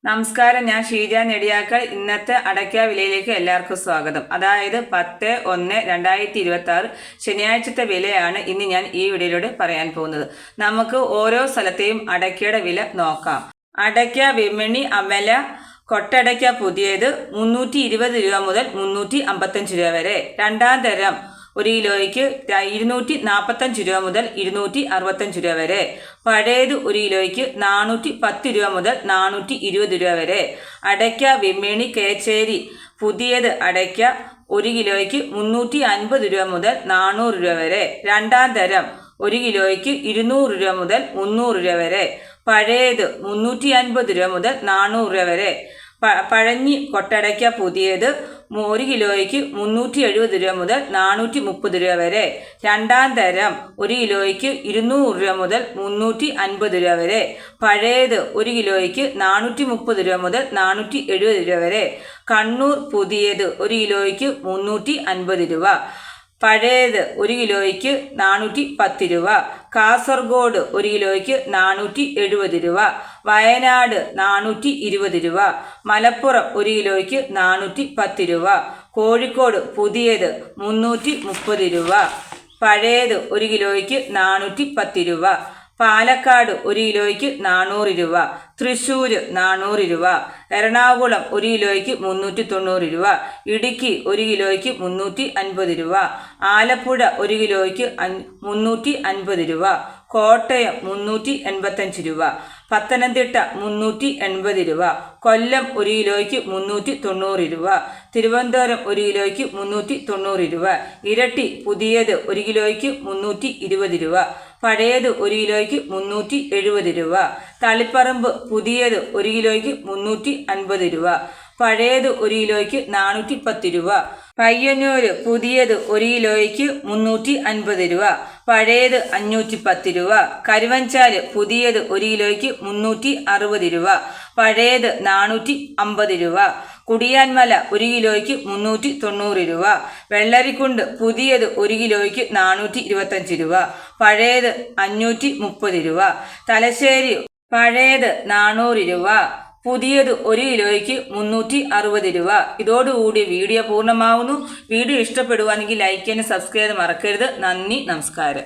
നമസ്കാരം, ഞാൻ ഷീജ നെടിയാക്കൽ. ഇന്നത്തെ അടയ്ക്ക വിലയിലേക്ക് എല്ലാവർക്കും സ്വാഗതം. അതായത് 10/1/2026 ശനിയാഴ്ചത്തെ വിലയാണ് ഇന്ന് ഞാൻ ഈ വീഡിയോയിലൂടെ പറയാൻ പോകുന്നത്. നമുക്ക് ഓരോ സ്ഥലത്തെയും അടയ്ക്കയുടെ വില നോക്കാം. അടയ്ക്ക വിപണി അമല കൊട്ടടയ്ക്ക പുതിയത് 320 രൂപ മുതൽ 355 രൂപ വരെ. രണ്ടാം തരം 1 കിലോയ്ക്ക് 245 രൂപ മുതൽ 265 രൂപ വരെ. പഴയത് 1 കിലോയ്ക്ക് 410 രൂപ മുതൽ 420 രൂപ വരെ. അടയ്ക്ക വിപണി കേച്ചേരി പുതിയത് അടയ്ക്ക 1 കിലോയ്ക്ക് 350 രൂപ മുതൽ 400 രൂപ വരെ. രണ്ടാം തരം 1 കിലോയ്ക്ക് 200 രൂപ മുതൽ 300 രൂപ വരെ. പഴയത് 350 രൂപ മുതൽ 400 രൂപ വരെ. പഴഞ്ഞി കൊട്ടടയ്ക്ക പുതിയത് 1 കിലോയ്ക്ക് 370 രൂപ മുതൽ 430 രൂപ വരെ. രണ്ടാം തരം 1 കിലോയ്ക്ക് 200 രൂപ മുതൽ 350 രൂപ വരെ. പഴയത് 1 കിലോയ്ക്ക് 430 രൂപ മുതൽ 470 രൂപ വരെ. കണ്ണൂർ പുതിയത് 1 കിലോയ്ക്ക് 350 രൂപ. പഴയത് 1 കിലോയ്ക്ക് 410 രൂപ. കാസർഗോഡ് 1 കിലോയ്ക്ക് 470 രൂപ. വയനാട് 420 രൂപ. മലപ്പുറം 1 കിലോയ്ക്ക് 410 രൂപ. കോഴിക്കോട് പുതിയത് 330 രൂപ. പഴയത് 1 കിലോയ്ക്ക് 410 രൂപ. പാലക്കാട് 1 കിലോയ്ക്ക് 400 രൂപ. തൃശ്ശൂർ 400 രൂപ. എറണാകുളം 1 കിലോയ്ക്ക് 390 രൂപ. ഇടുക്കി 1 കിലോയ്ക്ക് 350 രൂപ. ആലപ്പുഴ 1 കിലോയ്ക്ക് 350 രൂപ. കോട്ടയം 385 രൂപ. പത്തനംതിട്ട 380 രൂപ. കൊല്ലം 1 കിലോയ്ക്ക് 390 രൂപ. തിരുവനന്തപുരം 1 കിലോയ്ക്ക് 390 രൂപ. ഇരട്ടി പുതിയത് 1 കിലോയ്ക്ക് 320 രൂപ. പഴയത് 1 കിലോയ്ക്ക് 370 രൂപ. തളിപ്പറമ്പ് പുതിയത് 1 കിലോയ്ക്ക് 350 രൂപ. പഴയത് 1 കിലോയ്ക്ക് 410 രൂപ. പയ്യന്നൂർ പുതിയത് 1 കിലോയ്ക്ക് 350 രൂപ. പഴയത് 510 രൂപ. കരുവഞ്ചാല് പുതിയത് 1 കിലോയ്ക്ക് 360 രൂപ. പഴയത് 450 രൂപ. കുടിയാൻമല 1 കിലോയ്ക്ക് 390 രൂപ. വെള്ളരിക്കുണ്ട് പുതിയത് 1 കിലോയ്ക്ക് 425 രൂപ. പഴയത് 530 രൂപ. തലശ്ശേരി പഴയത് 400 രൂപ. പുതിയത് 1 കിലോയ്ക്ക് 360 രൂപ. ഇതോടുകൂടി വീഡിയോ പൂർണ്ണമാവുന്നു. വീഡിയോ ഇഷ്ടപ്പെടുവാണെങ്കിൽ ലൈക്ക് ചെയ്യാനും സബ്സ്ക്രൈബ് ചെയ്യാൻ മറക്കരുത്. നന്ദി, നമസ്കാരം.